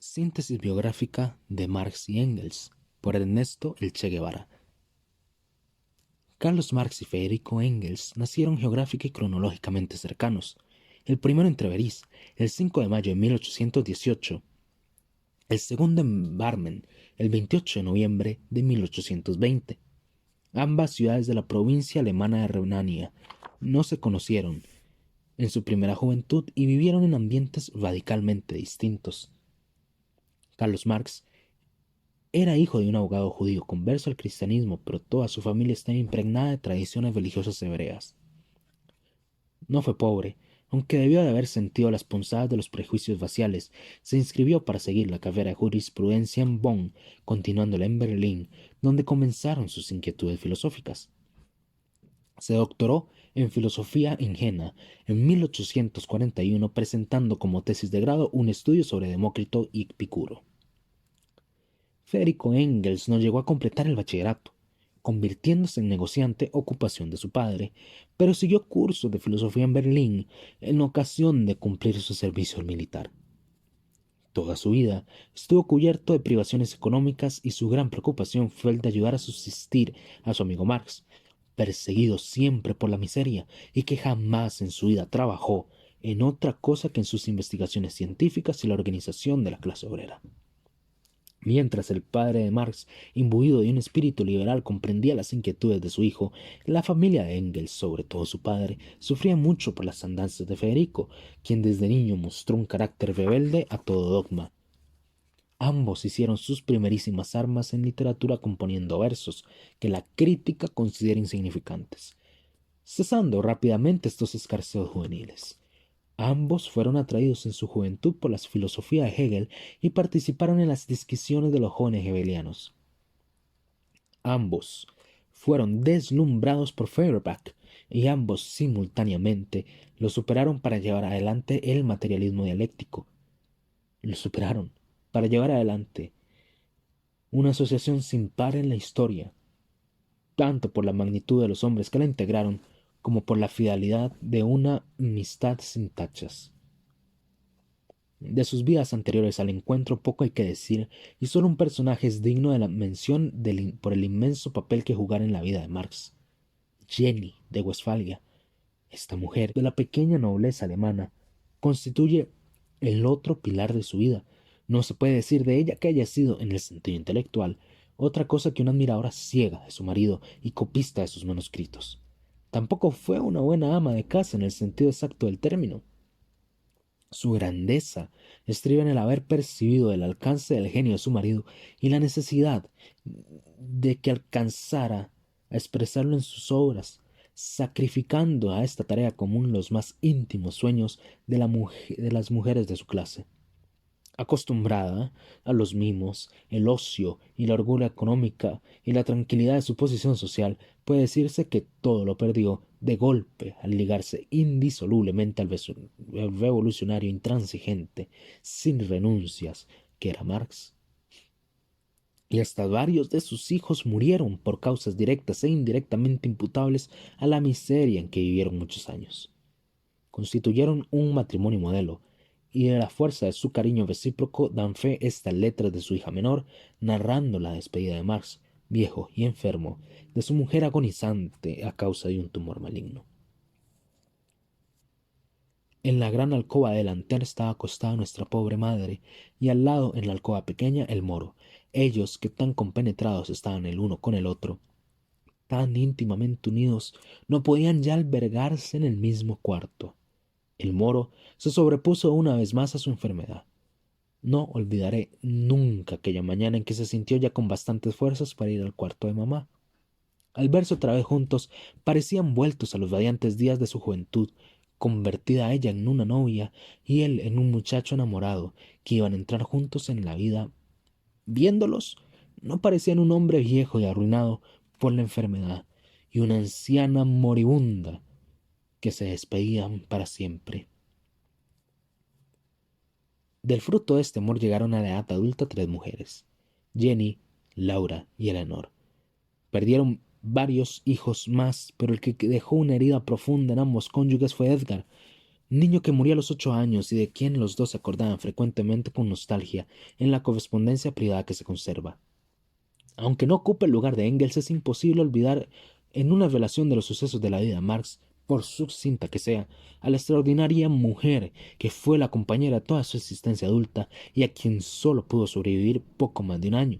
Síntesis biográfica de Marx y Engels, por Ernesto El Che Guevara. Carlos Marx y Federico Engels nacieron geográfica y cronológicamente cercanos, el primero en Treveris, el 5 de mayo de 1818, el segundo en Barmen, el 28 de noviembre de 1820. Ambas ciudades de la provincia alemana de Renania no se conocieron en su primera juventud y vivieron en ambientes radicalmente distintos. Carlos Marx era hijo de un abogado judío converso al cristianismo, pero toda su familia estaba impregnada de tradiciones religiosas hebreas. No fue pobre, aunque debió de haber sentido las punzadas de los prejuicios raciales. Se inscribió para seguir la carrera de jurisprudencia en Bonn, continuándola en Berlín, donde comenzaron sus inquietudes filosóficas. Se doctoró en filosofía en Jena en 1841, presentando como tesis de grado un estudio sobre Demócrito y Epicuro. Federico Engels no llegó a completar el bachillerato, convirtiéndose en negociante, ocupación de su padre, pero siguió cursos de filosofía en Berlín en ocasión de cumplir su servicio militar. Toda su vida estuvo cubierto de privaciones económicas y su gran preocupación fue el de ayudar a subsistir a su amigo Marx, perseguido siempre por la miseria y que jamás en su vida trabajó en otra cosa que en sus investigaciones científicas y la organización de la clase obrera. Mientras el padre de Marx, imbuido de un espíritu liberal, comprendía las inquietudes de su hijo, la familia de Engels, sobre todo su padre, sufría mucho por las andanzas de Federico, quien desde niño mostró un carácter rebelde a todo dogma. Ambos hicieron sus primerísimas armas en literatura componiendo versos que la crítica considera insignificantes, cesando rápidamente estos escarceos juveniles. Ambos fueron atraídos en su juventud por la filosofía de Hegel y participaron en las discusiones de los jóvenes hegelianos. Ambos fueron deslumbrados por Feuerbach y ambos simultáneamente lo superaron para llevar adelante el materialismo dialéctico. Lo superaron para llevar adelante una asociación sin par en la historia, tanto por la magnitud de los hombres que la integraron como por la fidelidad de una amistad sin tachas. De sus vidas anteriores al encuentro poco hay que decir, y solo un personaje es digno de la mención por el inmenso papel que jugara en la vida de Marx. Jenny de Westfalia, esta mujer de la pequeña nobleza alemana, constituye el otro pilar de su vida. No se puede decir de ella que haya sido, en el sentido intelectual, otra cosa que una admiradora ciega de su marido y copista de sus manuscritos. Tampoco fue una buena ama de casa en el sentido exacto del término. Su grandeza estriba en el haber percibido el alcance del genio de su marido y la necesidad de que alcanzara a expresarlo en sus obras, sacrificando a esta tarea común los más íntimos sueños de las mujeres de su clase. Acostumbrada a los mimos, el ocio y la orgullo económica y la tranquilidad de su posición social, puede decirse que todo lo perdió de golpe al ligarse indisolublemente al revolucionario intransigente, sin renuncias, que era Marx. Y hasta varios de sus hijos murieron por causas directas e indirectamente imputables a la miseria en que vivieron muchos años. Constituyeron un matrimonio modelo, y de la fuerza de su cariño recíproco dan fe estas letras de su hija menor, narrando la despedida de Marx, viejo y enfermo, de su mujer agonizante a causa de un tumor maligno. En la gran alcoba delantera estaba acostada nuestra pobre madre, y al lado, en la alcoba pequeña, el moro. Ellos, que tan compenetrados estaban el uno con el otro, tan íntimamente unidos, no podían ya albergarse en el mismo cuarto. El moro se sobrepuso una vez más a su enfermedad. No olvidaré nunca aquella mañana en que se sintió ya con bastantes fuerzas para ir al cuarto de mamá. Al verse otra vez juntos, parecían vueltos a los radiantes días de su juventud, convertida ella en una novia y él en un muchacho enamorado, que iban a entrar juntos en la vida. Viéndolos, no parecían un hombre viejo y arruinado por la enfermedad y una anciana moribunda que se despedían para siempre. Del fruto de este amor llegaron a la edad adulta 3 mujeres: Jenny, Laura y Eleanor. Perdieron varios hijos más, pero el que dejó una herida profunda en ambos cónyuges fue Edgar, niño que murió a los 8 años y de quien los dos se acordaban frecuentemente con nostalgia en la correspondencia privada que se conserva. Aunque no ocupe el lugar de Engels, es imposible olvidar en una relación de los sucesos de la vida de Marx, por sucinta que sea, a la extraordinaria mujer que fue la compañera de toda su existencia adulta y a quien solo pudo sobrevivir poco más de un año.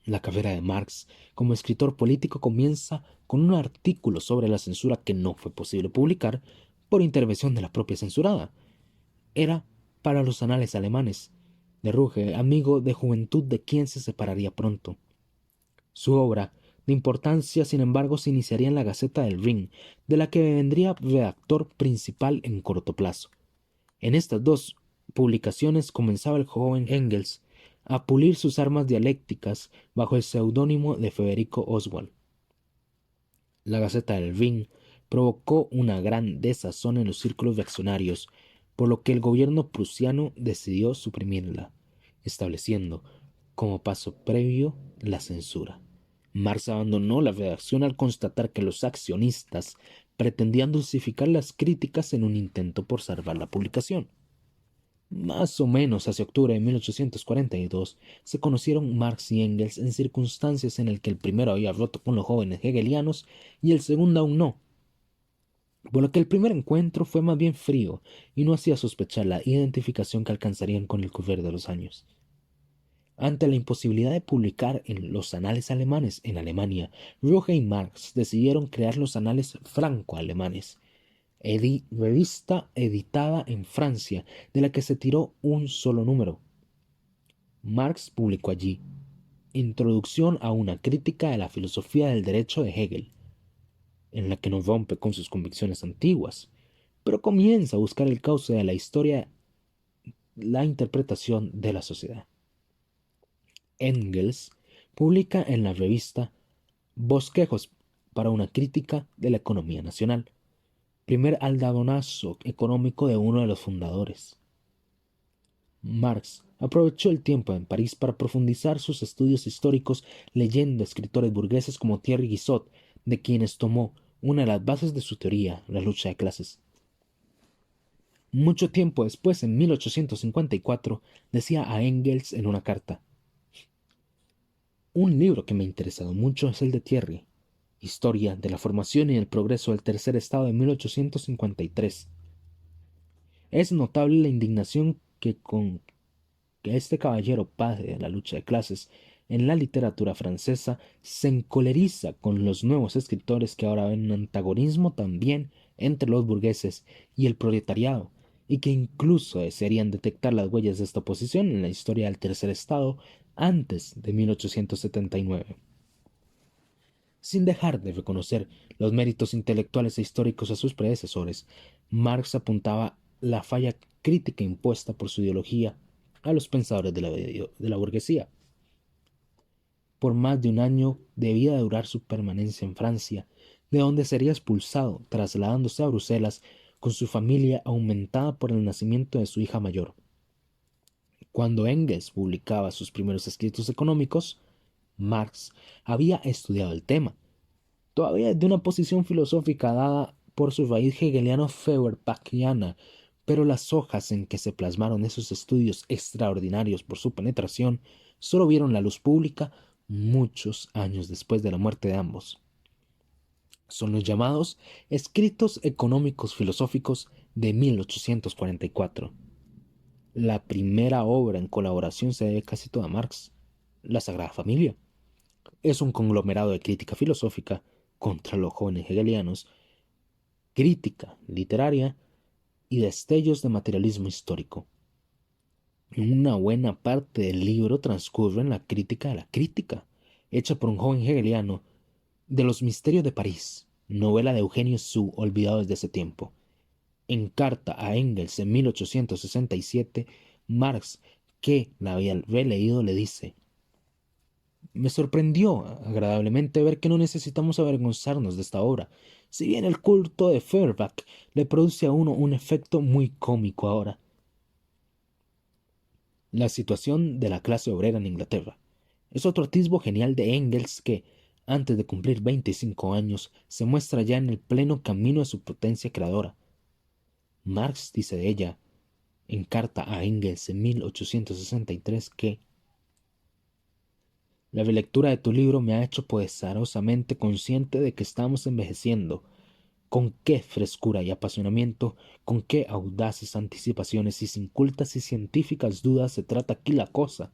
La carrera de Marx como escritor político comienza con un artículo sobre la censura que no fue posible publicar por intervención de la propia censurada. Era para los anales alemanes, de Ruge, amigo de juventud de quien se separaría pronto. Su obra, de importancia, sin embargo, se iniciaría en la Gaceta del Ring, de la que vendría redactor principal en corto plazo. En estas dos publicaciones comenzaba el joven Engels a pulir sus armas dialécticas bajo el seudónimo de Federico Oswald. La Gaceta del Ring provocó una gran desazón en los círculos reaccionarios, por lo que el gobierno prusiano decidió suprimirla, estableciendo como paso previo la censura. Marx abandonó la redacción al constatar que los accionistas pretendían dulcificar las críticas en un intento por salvar la publicación. Más o menos hacia octubre de 1842 se conocieron Marx y Engels en circunstancias en las que el primero había roto con los jóvenes hegelianos y el segundo aún no, por lo que el primer encuentro fue más bien frío y no hacía sospechar la identificación que alcanzarían con el correr de los años. Ante la imposibilidad de publicar en los anales alemanes en Alemania, Ruge y Marx decidieron crear los anales franco-alemanes, revista editada en Francia, de la que se tiró un solo número. Marx publicó allí Introducción a una crítica de la filosofía del derecho de Hegel, en la que no rompe con sus convicciones antiguas, pero comienza a buscar el cauce de la historia, la interpretación de la sociedad. Engels publica en la revista Bosquejos para una crítica de la economía nacional, primer aldabonazo económico de uno de los fundadores. Marx aprovechó el tiempo en París para profundizar sus estudios históricos leyendo a escritores burgueses como Thierry Guizot, de quienes tomó una de las bases de su teoría, la lucha de clases. Mucho tiempo después, en 1854, decía a Engels en una carta: un libro que me ha interesado mucho es el de Thierry, Historia de la formación y el progreso del tercer estado de 1853. Es notable la indignación que este caballero padre de la lucha de clases en la literatura francesa se encoleriza con los nuevos escritores que ahora ven un antagonismo también entre los burgueses y el proletariado, y que incluso desearían detectar las huellas de esta oposición en la historia del tercer estado antes de 1879. Sin dejar de reconocer los méritos intelectuales e históricos a sus predecesores, Marx apuntaba la falla crítica impuesta por su ideología a los pensadores de la burguesía. Por más de un año debía durar su permanencia en Francia, de donde sería expulsado, trasladándose a Bruselas con su familia aumentada por el nacimiento de su hija mayor. Cuando Engels publicaba sus primeros escritos económicos, Marx había estudiado el tema, todavía desde una posición filosófica dada por su raíz hegeliano-feuerbachtiana, pero las hojas en que se plasmaron esos estudios extraordinarios por su penetración solo vieron la luz pública muchos años después de la muerte de ambos. Son los llamados Escritos Económicos Filosóficos de 1844. La primera obra en colaboración se debe casi toda a Marx, La Sagrada Familia. Es un conglomerado de crítica filosófica contra los jóvenes hegelianos, crítica literaria y destellos de materialismo histórico. Una buena parte del libro transcurre en la crítica de la crítica, hecha por un joven hegeliano, de Los Misterios de París, novela de Eugenio Sue, olvidado desde ese tiempo. En carta a Engels en 1867, Marx, que la había releído, le dice: me sorprendió agradablemente ver que no necesitamos avergonzarnos de esta obra, si bien el culto de Feuerbach le produce a uno un efecto muy cómico ahora. La situación de la clase obrera en Inglaterra es otro atisbo genial de Engels que, antes de cumplir 25 años, se muestra ya en el pleno camino de su potencia creadora. Marx dice de ella, en carta a Engels en 1863, que la lectura de tu libro me ha hecho pesarosamente consciente de que estamos envejeciendo. Con qué frescura y apasionamiento, con qué audaces anticipaciones y sin cultas y científicas dudas se trata aquí la cosa.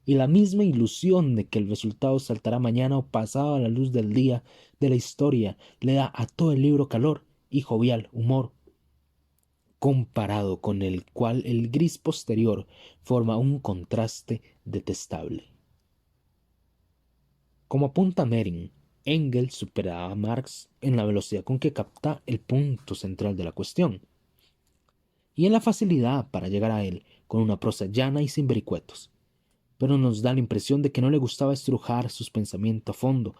Y la misma ilusión de que el resultado saltará mañana o pasado a la luz del día de la historia le da a todo el libro calor y jovial humor, comparado con el cual el gris posterior forma un contraste detestable. Como apunta Mering, Engels superaba a Marx en la velocidad con que capta el punto central de la cuestión, y en la facilidad para llegar a él con una prosa llana y sin vericuetos, pero nos da la impresión de que no le gustaba estrujar sus pensamientos a fondo,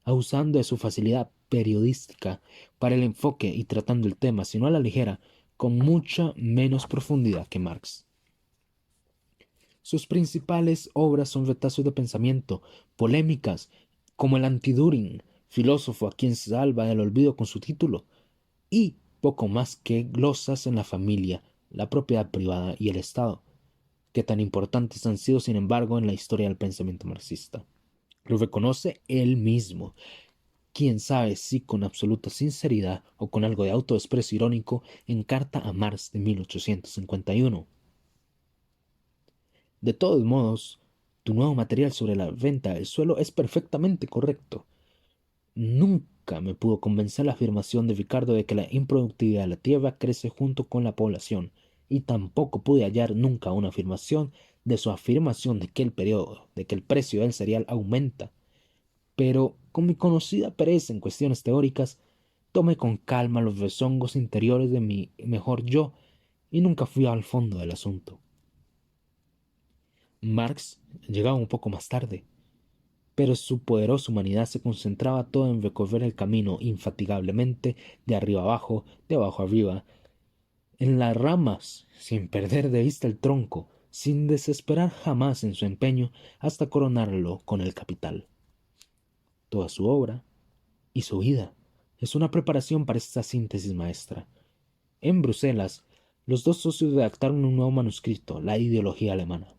abusando de su facilidad periodística para el enfoque y tratando el tema, sino a la ligera, con mucha menos profundidad que Marx. Sus principales obras son retazos de pensamiento, polémicas, como el Antiduring, filósofo a quien se salva del olvido con su título, y poco más que glosas en la familia, la propiedad privada y el Estado, que tan importantes han sido, sin embargo, en la historia del pensamiento marxista. Lo reconoce él mismo, quién sabe si con absoluta sinceridad o con algo de autodesprecio irónico, en carta a Marx de 1851. De todos modos, tu nuevo material sobre la venta del suelo es perfectamente correcto. Nunca me pudo convencer la afirmación de Ricardo de que la improductividad de la tierra crece junto con la población, y tampoco pude hallar nunca una afirmación de su afirmación de que el precio del cereal aumenta. Pero con mi conocida pereza en cuestiones teóricas, tomé con calma los rezongos interiores de mi mejor yo y nunca fui al fondo del asunto. Marx llegaba un poco más tarde, pero su poderosa humanidad se concentraba todo en recorrer el camino infatigablemente, de arriba abajo, de abajo arriba, en las ramas, sin perder de vista el tronco, sin desesperar jamás en su empeño hasta coronarlo con el capital. Toda su obra y su vida es una preparación para esta síntesis maestra. En Bruselas, los dos socios redactaron un nuevo manuscrito, La ideología alemana.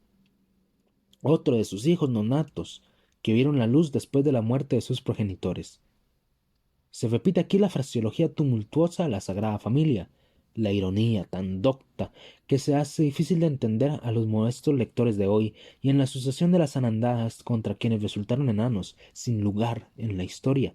Otro de sus hijos nonatos, que vieron la luz después de la muerte de sus progenitores. Se repite aquí la fraseología tumultuosa de la Sagrada Familia, la ironía tan docta que se hace difícil de entender a los modestos lectores de hoy, y en la sucesión de las andanzas contra quienes resultaron enanos, sin lugar en la historia.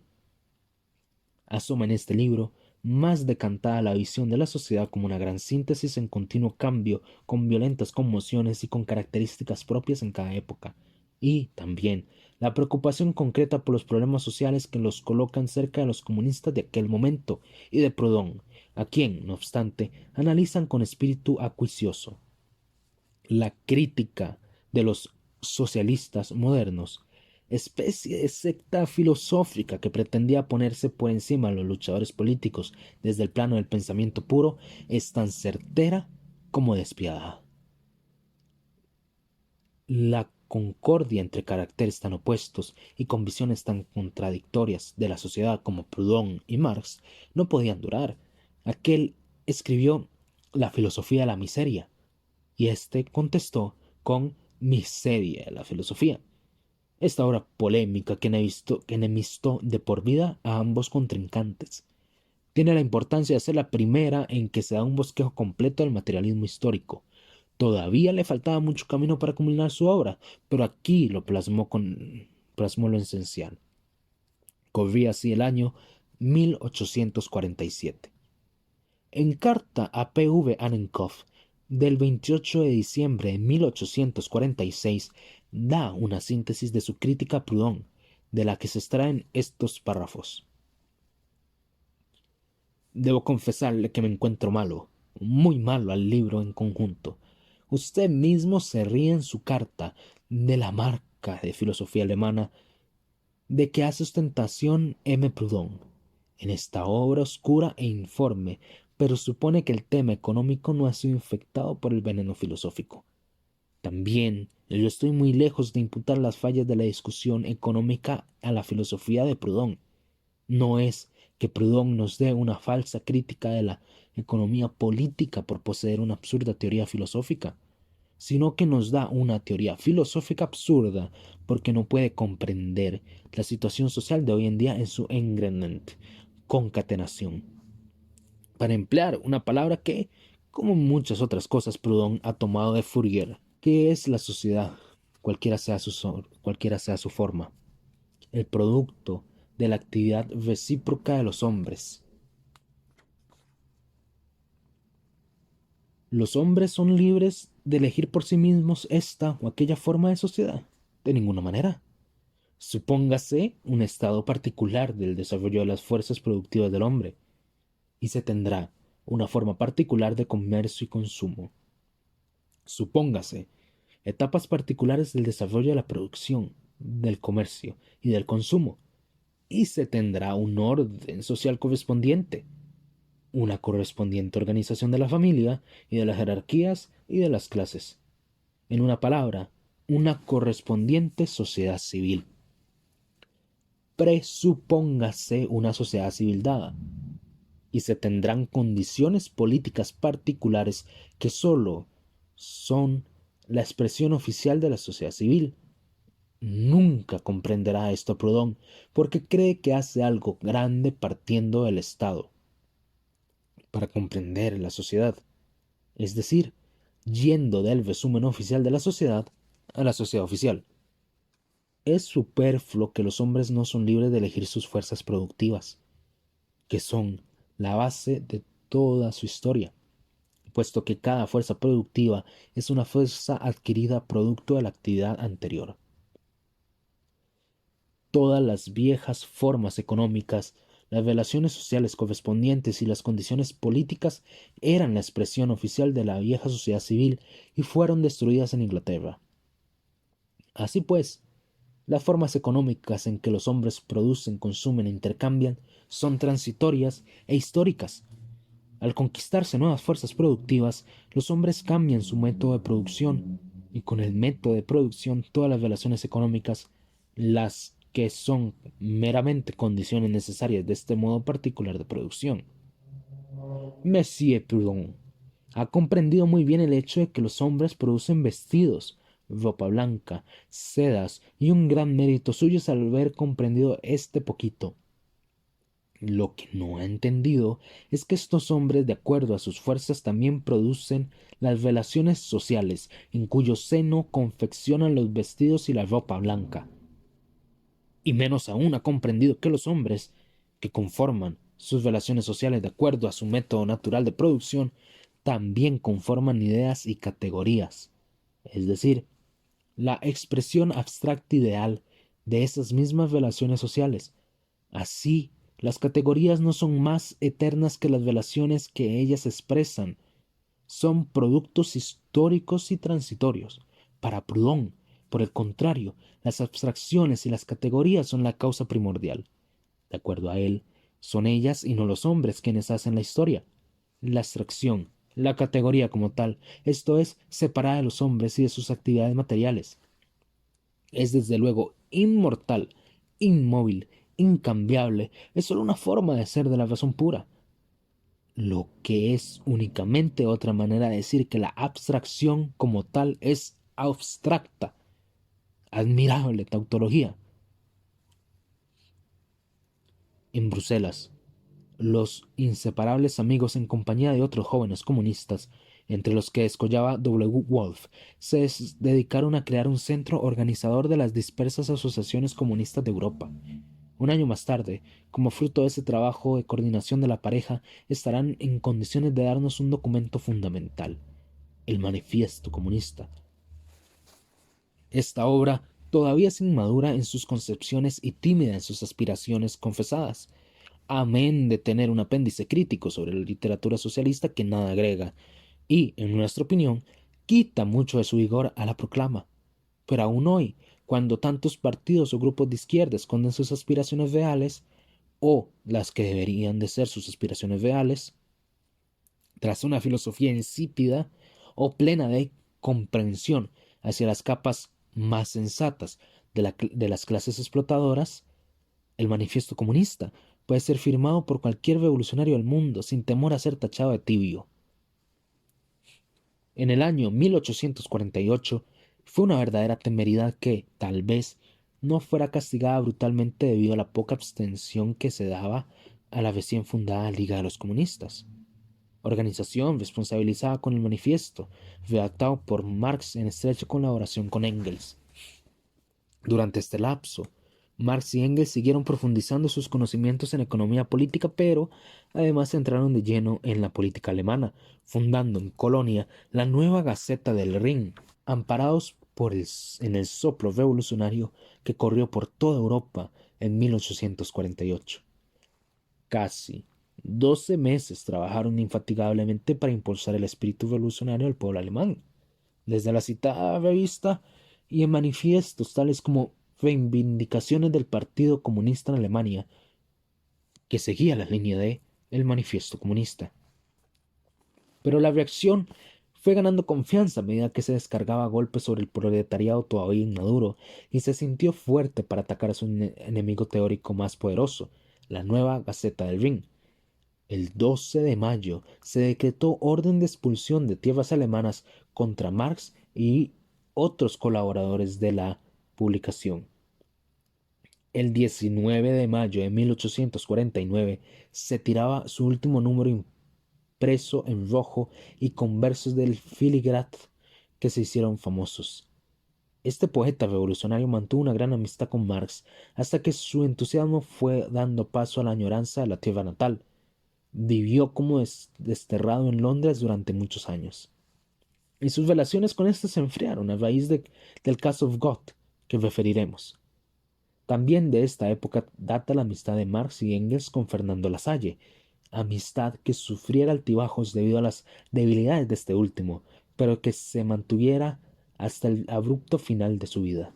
Asoma en este libro más decantada la visión de la sociedad como una gran síntesis en continuo cambio, con violentas conmociones y con características propias en cada época, y también la preocupación concreta por los problemas sociales que los colocan cerca de los comunistas de aquel momento y de Proudhon, a quien, no obstante, analizan con espíritu acuicioso. La crítica de los socialistas modernos, especie de secta filosófica que pretendía ponerse por encima de los luchadores políticos desde el plano del pensamiento puro, es tan certera como despiadada. La concordia entre caracteres tan opuestos y con visiones tan contradictorias de la sociedad como Proudhon y Marx no podían durar. Aquel escribió La filosofía de la miseria, y éste contestó con Miseria de la filosofía. Esta obra polémica que enemistó de por vida a ambos contrincantes tiene la importancia de ser la primera en que se da un bosquejo completo del materialismo histórico. Todavía le faltaba mucho camino para culminar su obra, pero aquí plasmó lo esencial. Corría así el año 1847. En carta a P. V. Annenkopf del 28 de diciembre de 1846 da una síntesis de su crítica a Proudhon, de la que se extraen estos párrafos. Debo confesarle que me encuentro malo, muy malo al libro en conjunto. Usted mismo se ríe en su carta de la marca de filosofía alemana de que hace ostentación M. Proudhon en esta obra oscura e informe, pero supone que el tema económico no ha sido infectado por el veneno filosófico. También yo estoy muy lejos de imputar las fallas de la discusión económica a la filosofía de Proudhon. No es que Proudhon nos dé una falsa crítica de la economía política por poseer una absurda teoría filosófica, sino que nos da una teoría filosófica absurda porque no puede comprender la situación social de hoy en día en su engrandment, concatenación. Para emplear una palabra que, como muchas otras cosas, Proudhon ha tomado de Fourier, que es la sociedad, cualquiera sea su forma, el producto de la actividad recíproca de los hombres. ¿Los hombres son libres de elegir por sí mismos esta o aquella forma de sociedad? De ninguna manera. Supóngase un estado particular del desarrollo de las fuerzas productivas del hombre, y se tendrá una forma particular de comercio y consumo. Supóngase etapas particulares del desarrollo de la producción, del comercio y del consumo, y se tendrá un orden social correspondiente, una correspondiente organización de la familia y de las jerarquías y de las clases. En una palabra, una correspondiente sociedad civil. Presupóngase una sociedad civil dada, y se tendrán condiciones políticas particulares que sólo son la expresión oficial de la sociedad civil. Nunca comprenderá esto Proudhon, porque cree que hace algo grande partiendo del Estado para comprender la sociedad, es decir, yendo del resumen oficial de la sociedad a la sociedad oficial. Es superfluo que los hombres no son libres de elegir sus fuerzas productivas, que son la base de toda su historia, puesto que cada fuerza productiva es una fuerza adquirida producto de la actividad anterior. Todas las viejas formas económicas, las relaciones sociales correspondientes y las condiciones políticas eran la expresión oficial de la vieja sociedad civil y fueron destruidas en Inglaterra. Así pues, las formas económicas en que los hombres producen, consumen e intercambian son transitorias e históricas. Al conquistarse nuevas fuerzas productivas, los hombres cambian su método de producción y con el método de producción todas las relaciones económicas, las que son meramente condiciones necesarias de este modo particular de producción. Monsieur Proudhon ha comprendido muy bien el hecho de que los hombres producen vestidos, ropa blanca, sedas, y un gran mérito suyo es al haber comprendido este poquito. Lo que no ha entendido es que estos hombres, de acuerdo a sus fuerzas, también producen las relaciones sociales, en cuyo seno confeccionan los vestidos y la ropa blanca. Y menos aún ha comprendido que los hombres, que conforman sus relaciones sociales de acuerdo a su método natural de producción, también conforman ideas y categorías, es decir, la expresión abstracta ideal de esas mismas relaciones sociales. Así, las categorías no son más eternas que las relaciones que ellas expresan, son productos históricos y transitorios. Para Proudhon, por el contrario, las abstracciones y las categorías son la causa primordial. De acuerdo a él, son ellas y no los hombres quienes hacen la historia. La abstracción, la categoría como tal, esto es, separada de los hombres y de sus actividades materiales. Es desde luego inmortal, inmóvil, incambiable, es solo una forma de ser de la razón pura, lo que es únicamente otra manera de decir que la abstracción como tal es abstracta. Admirable tautología. En Bruselas, los inseparables amigos en compañía de otros jóvenes comunistas, entre los que descollaba W. Wolf, se dedicaron a crear un centro organizador de las dispersas asociaciones comunistas de Europa. Un año más tarde, como fruto de ese trabajo de coordinación de la pareja, estarán en condiciones de darnos un documento fundamental, el Manifiesto Comunista. Esta obra todavía es inmadura en sus concepciones y tímida en sus aspiraciones confesadas, amén de tener un apéndice crítico sobre la literatura socialista que nada agrega, y, en nuestra opinión, quita mucho de su vigor a la proclama. Pero aún hoy, cuando tantos partidos o grupos de izquierda esconden sus aspiraciones reales, o las que deberían de ser sus aspiraciones reales, tras una filosofía insípida o plena de comprensión hacia las capas más sensatas de las clases explotadoras, el manifiesto comunista puede ser firmado por cualquier revolucionario del mundo sin temor a ser tachado de tibio. En el año 1848 fue una verdadera temeridad que, tal vez, no fuera castigada brutalmente debido a la poca abstención que se daba a la recién fundada Liga de los Comunistas, organización responsabilizada con el manifiesto, redactado por Marx en estrecha colaboración con Engels. Durante este lapso, Marx y Engels siguieron profundizando sus conocimientos en economía política, pero además entraron de lleno en la política alemana, fundando en Colonia la nueva Gaceta del Rin, amparados en el soplo revolucionario que corrió por toda Europa en 1848. Casi 12 meses trabajaron infatigablemente para impulsar el espíritu revolucionario del pueblo alemán. Desde la citada revista y en manifiestos tales como Reivindicaciones del Partido Comunista en Alemania, que seguía la línea de el Manifiesto Comunista. Pero la reacción fue ganando confianza a medida que se descargaba golpes sobre el proletariado todavía inmaduro y se sintió fuerte para atacar a su enemigo teórico más poderoso, la nueva Gaceta del Rin. El 12 de mayo se decretó orden de expulsión de tierras alemanas contra Marx y otros colaboradores de la publicación. El 19 de mayo de 1849 se tiraba su último número impreso en rojo y con versos del Philigrat que se hicieron famosos. Este poeta revolucionario mantuvo una gran amistad con Marx hasta que su entusiasmo fue dando paso a la añoranza de la tierra natal. Vivió como desterrado en Londres durante muchos años, y sus relaciones con éste se enfriaron a raíz del caso of God, que referiremos. También de esta época data la amistad de Marx y Engels con Fernando Lasalle, amistad que sufriera altibajos debido a las debilidades de este último, pero que se mantuviera hasta el abrupto final de su vida.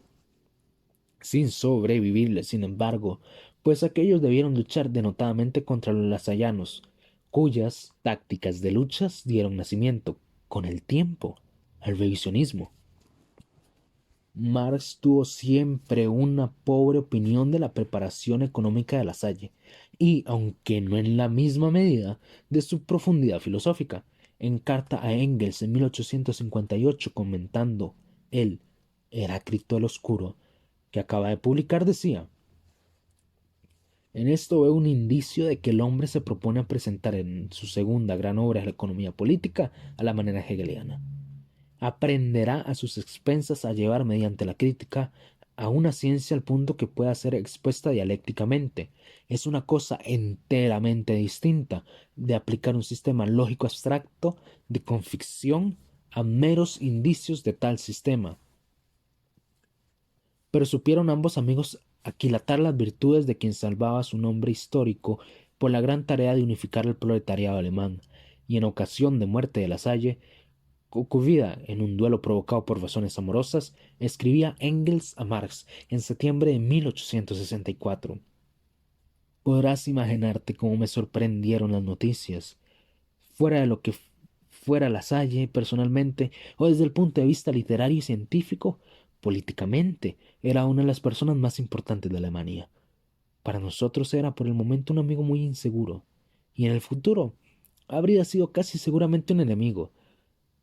Sin sobrevivirle, sin embargo, pues aquellos debieron luchar denotadamente contra los lasallanos, cuyas tácticas de luchas dieron nacimiento, con el tiempo, al revisionismo. Marx tuvo siempre una pobre opinión de la preparación económica de La Salle, y, aunque no en la misma medida, de su profundidad filosófica. En carta a Engels en 1858, comentando el Heráclito el Oscuro, que acaba de publicar, decía: en esto veo un indicio de que el hombre se propone presentar en su segunda gran obra la economía política a la manera hegeliana. Aprenderá a sus expensas a llevar mediante la crítica a una ciencia al punto que pueda ser expuesta dialécticamente. Es una cosa enteramente distinta de aplicar un sistema lógico abstracto de conficción a meros indicios de tal sistema. Pero supieron ambos amigos aquilatar las virtudes de quien salvaba su nombre histórico por la gran tarea de unificar el proletariado alemán, y en ocasión de muerte de Lasalle, ocurrida en un duelo provocado por razones amorosas, escribía Engels a Marx en septiembre de 1864. Podrás imaginarte cómo me sorprendieron las noticias. Fuera de lo que fuera Lasalle personalmente, o desde el punto de vista literario y científico, políticamente era una de las personas más importantes de Alemania. Para nosotros era por el momento un amigo muy inseguro, y en el futuro habría sido casi seguramente un enemigo.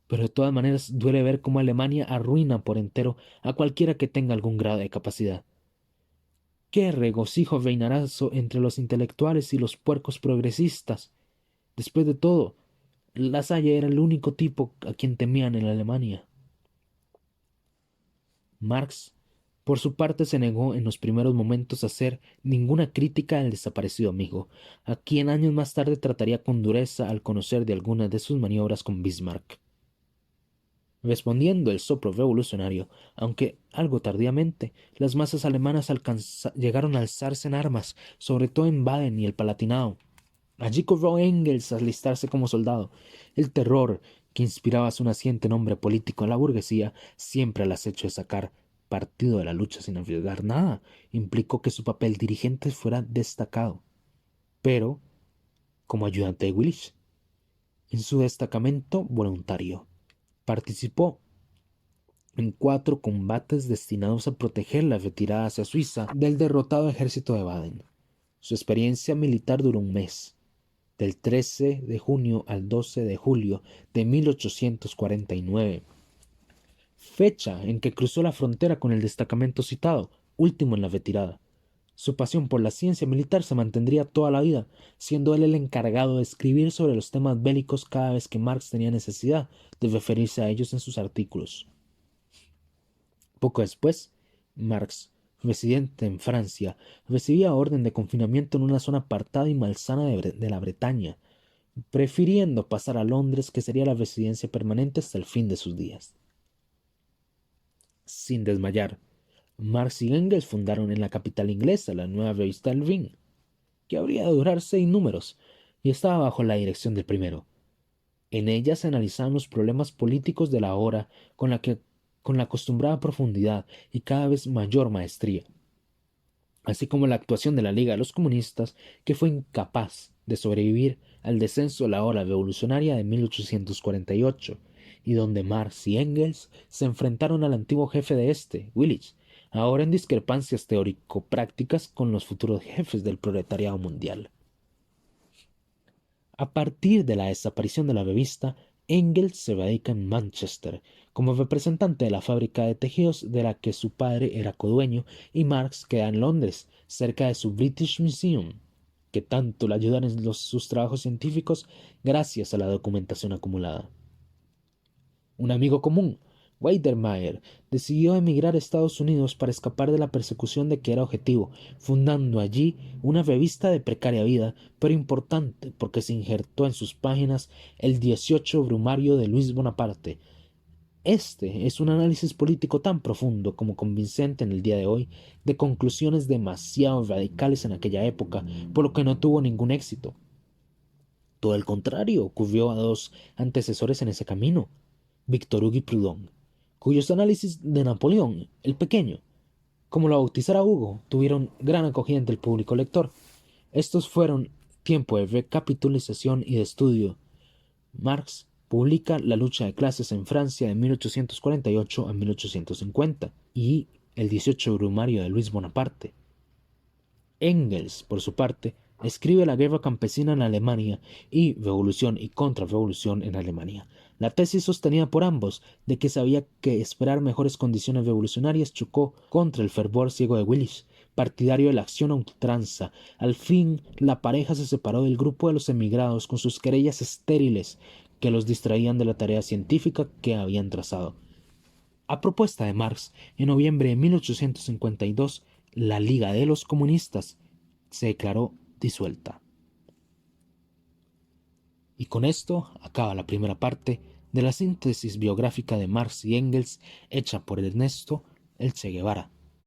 Pero de todas maneras duele ver cómo Alemania arruina por entero a cualquiera que tenga algún grado de capacidad. ¿Qué regocijo reinará entre los intelectuales y los puercos progresistas? Después de todo, Lasalle era el único tipo a quien temían en Alemania. Marx, por su parte, se negó en los primeros momentos a hacer ninguna crítica al desaparecido amigo, a quien años más tarde trataría con dureza al conocer de algunas de sus maniobras con Bismarck. Respondiendo el soplo revolucionario, aunque algo tardíamente, las masas alemanas llegaron a alzarse en armas, sobre todo en Baden y el Palatinado. Allí corrió Engels a alistarse como soldado. El terror que inspiraba a su naciente nombre político en la burguesía, siempre al acecho de sacar partido de la lucha sin arriesgar nada, implicó que su papel dirigente fuera destacado, pero como ayudante de Willich. En su destacamento voluntario participó en 4 combates destinados a proteger la retirada hacia Suiza del derrotado ejército de Baden. Su experiencia militar duró un mes, del 13 de junio al 12 de julio de 1849, fecha en que cruzó la frontera con el destacamento citado, último en la retirada. Su pasión por la ciencia militar se mantendría toda la vida, siendo él el encargado de escribir sobre los temas bélicos cada vez que Marx tenía necesidad de referirse a ellos en sus artículos. Poco después, Marx, residente en Francia, recibía orden de confinamiento en una zona apartada y malsana de la Bretaña, prefiriendo pasar a Londres, que sería la residencia permanente hasta el fin de sus días. Sin desmayar, Marx y Engels fundaron en la capital inglesa la nueva revista El Ring, que habría de durar 6 números, y estaba bajo la dirección del primero. En ella se analizaban los problemas políticos de la hora con la acostumbrada profundidad y cada vez mayor maestría, así como la actuación de la Liga de los Comunistas, que fue incapaz de sobrevivir al descenso de la ola revolucionaria de 1848, y donde Marx y Engels se enfrentaron al antiguo jefe de Willich, ahora en discrepancias teórico-prácticas con los futuros jefes del proletariado mundial. A partir de la desaparición de la revista, Engels se radica en Manchester como representante de la fábrica de tejidos de la que su padre era codueño, y Marx queda en Londres, cerca de su British Museum, que tanto le ayudan en sus trabajos científicos gracias a la documentación acumulada. Un amigo común, Weidermayer, decidió emigrar a Estados Unidos para escapar de la persecución de que era objetivo, fundando allí una revista de precaria vida, pero importante porque se injertó en sus páginas el 18 Brumario de Luis Bonaparte. Este es un análisis político tan profundo como convincente en el día de hoy, de conclusiones demasiado radicales en aquella época, por lo que no tuvo ningún éxito. Todo el contrario ocurrió a dos antecesores en ese camino: Victor Hugo y Proudhon, cuyos análisis de Napoleón, el Pequeño, como lo bautizara Hugo, tuvieron gran acogida entre el público lector. Estos fueron tiempo de recapitulación y de estudio. Marx publica La lucha de clases en Francia de 1848 a 1850 y el 18 Brumario de Luis Bonaparte. Engels, por su parte, escribe La guerra campesina en Alemania y Revolución y contrarrevolución en Alemania. La tesis sostenida por ambos de que sabía que esperar mejores condiciones revolucionarias chocó contra el fervor ciego de Willich, partidario de la acción a ultranza. Al fin, la pareja se separó del grupo de los emigrados con sus querellas estériles que los distraían de la tarea científica que habían trazado. A propuesta de Marx, en noviembre de 1852, la Liga de los Comunistas se declaró disuelta. Y con esto acaba la primera parte de la síntesis biográfica de Marx y Engels hecha por Ernesto El Che Guevara.